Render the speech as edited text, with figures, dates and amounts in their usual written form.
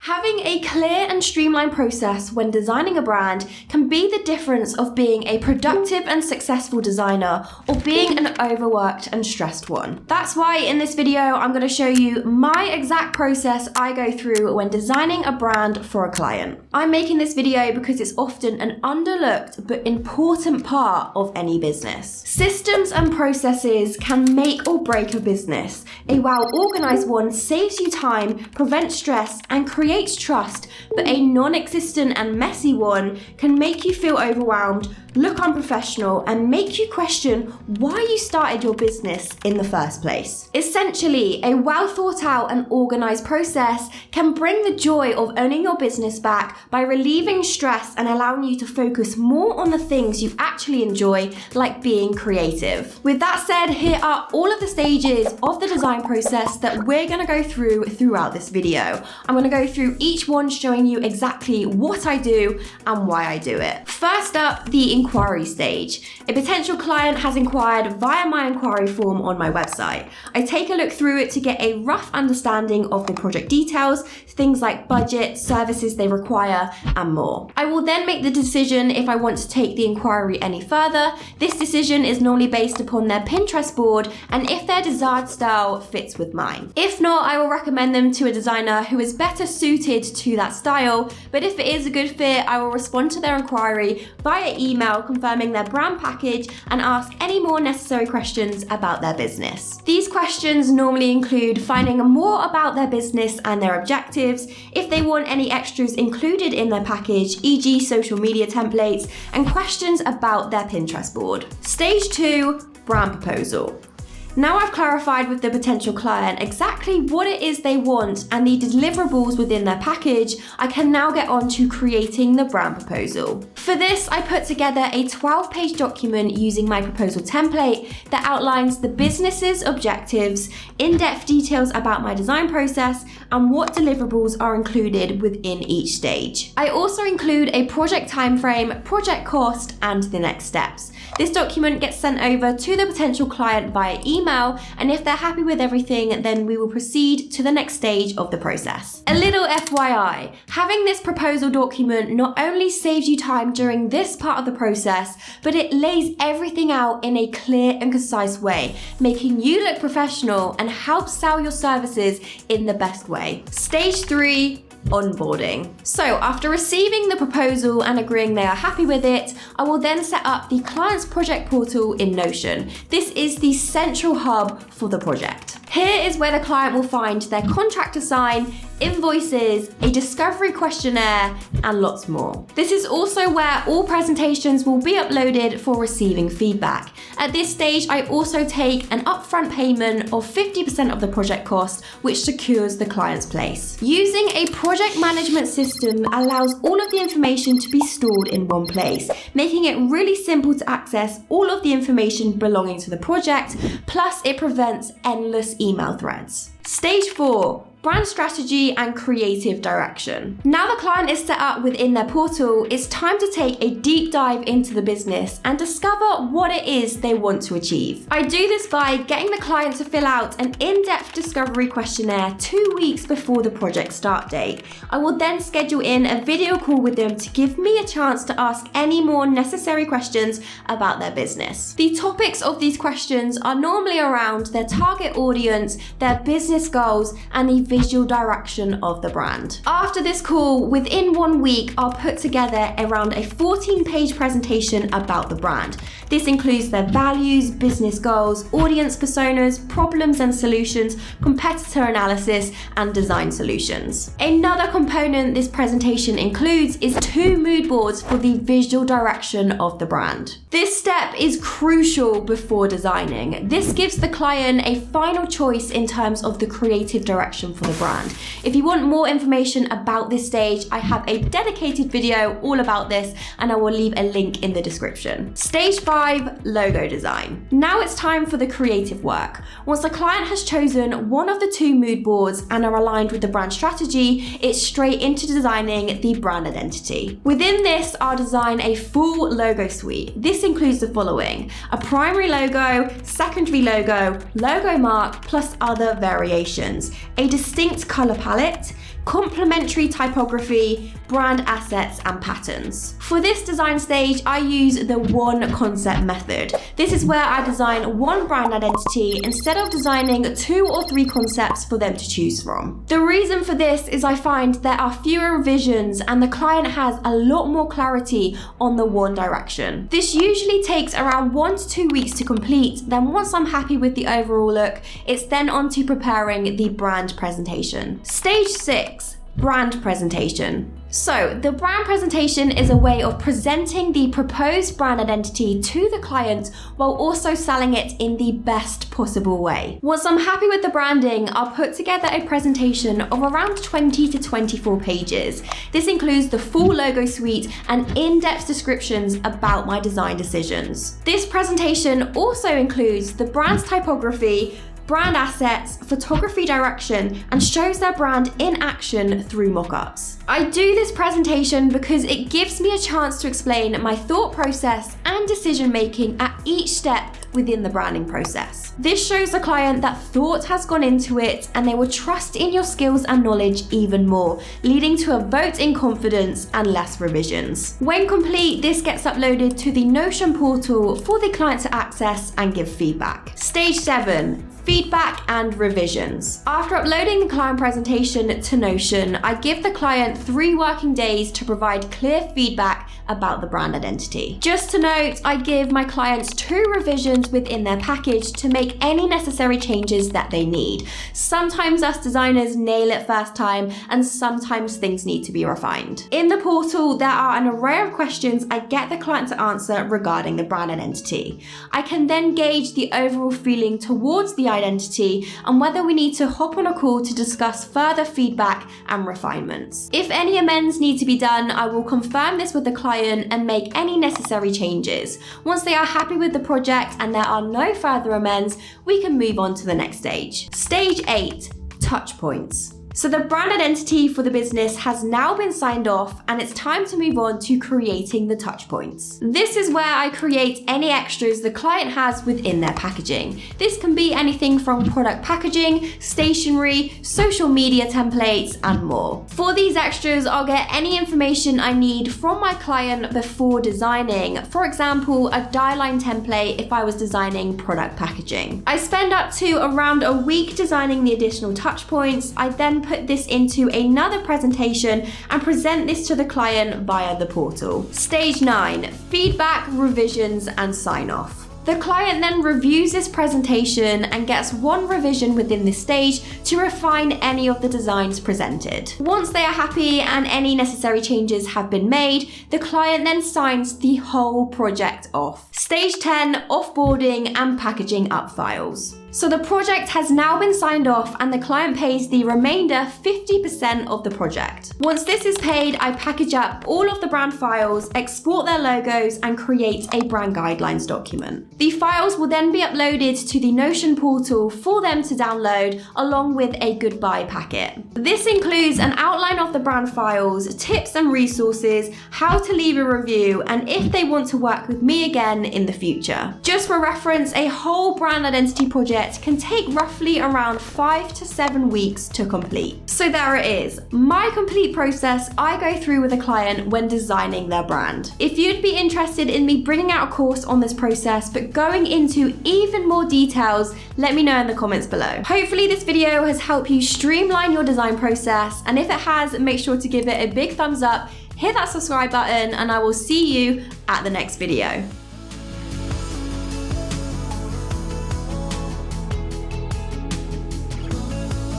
Having a clear and streamlined process when designing a brand can be the difference of being a productive and successful designer or being an overworked and stressed one. That's why in this video, I'm going to show you my exact process I go through when designing a brand for a client. I'm making this video because it's often an underlooked but important part of any business. Systems and processes can make or break a business. A well-organized one saves you time, prevents stress, and creates trust, but a non-existent and messy one can make you feel overwhelmed, look unprofessional, and make you question why you started your business in the first place. Essentially, a well thought out and organized process can bring the joy of owning your business back by relieving stress and allowing you to focus more on the things you actually enjoy, like being creative. With that said, here are all of the stages of the design process that we're going to go through throughout this video. I'm going to go through each one, showing you exactly what I do and why I do it. First up, the inquiry stage. A potential client has inquired via my inquiry form on my website. I take a look through it to get a rough understanding of the project details, things like budget, services they require, and more. I will then make the decision if I want to take the inquiry any further. This decision is normally based upon their Pinterest board and if their desired style fits with mine. If not, I will recommend them to a designer who is better suited to that style, but if it is a good fit, I will respond to their inquiry via email confirming their brand package and ask any more necessary questions about their business. These questions normally include finding more about their business and their objectives, if they want any extras included in their package, e.g. social media templates, and questions about their Pinterest board. Stage 2, brand proposal. Now I've clarified with the potential client exactly what it is they want and the deliverables within their package, I can now get on to creating the brand proposal. For this, I put together a 12-page document using my proposal template that outlines the business's objectives, in-depth details about my design process, and what deliverables are included within each stage. I also include a project timeframe, project cost, and the next steps. This document gets sent over to the potential client via email, and if they're happy with everything, then we will proceed to the next stage of the process. A little FYI, having this proposal document not only saves you time during this part of the process, but it lays everything out in a clear and concise way, making you look professional and help sell your services in the best way. Stage 3, onboarding. So after receiving the proposal and agreeing they are happy with it, I will then set up the client's project portal in Notion. This is the central hub for the project. Here is where the client will find their contract to sign, invoices, a discovery questionnaire, and lots more. This is also where all presentations will be uploaded for receiving feedback. At this stage, I also take an upfront payment of 50% of the project cost, which secures the client's place. Using a project management system allows all of the information to be stored in one place, making it really simple to access all of the information belonging to the project, plus it prevents endless email threads. Stage 4, brand strategy and creative direction. Now the client is set up within their portal, it's time to take a deep dive into the business and discover what it is they want to achieve. I do this by getting the client to fill out an in-depth discovery questionnaire 2 weeks before the project start date. I will then schedule in a video call with them to give me a chance to ask any more necessary questions about their business. The topics of these questions are normally around their target audience, their business goals, and the visual direction of the brand. After this call, within 1 week, I'll put together around a 14-page presentation about the brand. This includes their values, business goals, audience personas, problems and solutions, competitor analysis, and design solutions. Another component this presentation includes is 2 mood boards for the visual direction of the brand. This step is crucial before designing. This gives the client a final choice in terms of the creative direction for the brand. If you want more information about this stage, I have a dedicated video all about this, and I will leave a link in the description. Stage 5, logo design. Now it's time for the creative work. Once the client has chosen one of the 2 mood boards and are aligned with the brand strategy, it's straight into designing the brand identity. Within this, I'll design a full logo suite. This includes the following: a primary logo, secondary logo, logo mark, plus other variations, a distinct color palette, complementary typography, brand assets, and patterns. For this design stage, I use the one concept method. This is where I design one brand identity instead of designing 2 or 3 concepts for them to choose from. The reason for this is I find there are fewer revisions and the client has a lot more clarity on the one direction. This usually takes around 1 to 2 weeks to complete. Then once I'm happy with the overall look, it's then on to preparing the brand presentation. Stage 6, brand presentation. So the brand presentation is a way of presenting the proposed brand identity to the client while also selling it in the best possible way. Once I'm happy with the branding, I'll put together a presentation of around 20 to 24 pages. This includes the full logo suite and in-depth descriptions about my design decisions. This presentation also includes the brand's typography, brand assets, photography direction, and shows their brand in action through mock-ups. I do this presentation because it gives me a chance to explain my thought process and decision making at each step within the branding process. This shows the client that thought has gone into it and they will trust in your skills and knowledge even more, leading to a vote in confidence and less revisions. When complete, this gets uploaded to the Notion portal for the client to access and give feedback. Stage 7, feedback and revisions. After uploading the client presentation to Notion, I give the client 3 working days to provide clear feedback about the brand identity. Just to note, I give my clients 2 revisions within their package to make any necessary changes that they need. Sometimes us designers nail it first time, and sometimes things need to be refined. In the portal, there are an array of questions I get the client to answer regarding the brand identity. I can then gauge the overall feeling towards the identity and whether we need to hop on a call to discuss further feedback and refinements. If any amends need to be done, I will confirm this with the client and make any necessary changes. Once they are happy with the project and there are no further amends, we can move on to the next stage. Stage 8, touch points. So the brand identity for the business has now been signed off and it's time to move on to creating the touch points. This is where I create any extras the client has within their packaging. This can be anything from product packaging, stationery, social media templates, and more. For these extras, I'll get any information I need from my client before designing. For example, a die line template if I was designing product packaging. I spend up to around a week designing the additional touch points. I then put this into another presentation and present this to the client via the portal. Stage 9, feedback, revisions, and sign off. The client then reviews this presentation and gets 1 revision within this stage to refine any of the designs presented. Once they are happy and any necessary changes have been made, the client then signs the whole project off. Stage 10, offboarding and packaging up files. So the project has now been signed off and the client pays the remainder 50% of the project. Once this is paid, I package up all of the brand files, export their logos, and create a brand guidelines document. The files will then be uploaded to the Notion portal for them to download along with a goodbye packet. This includes an outline of the brand files, tips and resources, how to leave a review, and if they want to work with me again in the future. Just for reference, a whole brand identity project can take roughly around 5 to 7 weeks to complete. So there it is, my complete process I go through with a client when designing their brand. If you'd be interested in me bringing out a course on this process but going into even more details, let me know in the comments below. Hopefully this video has helped you streamline your design process, and if it has, make sure to give it a big thumbs up, hit that subscribe button, and I will see you at the next video.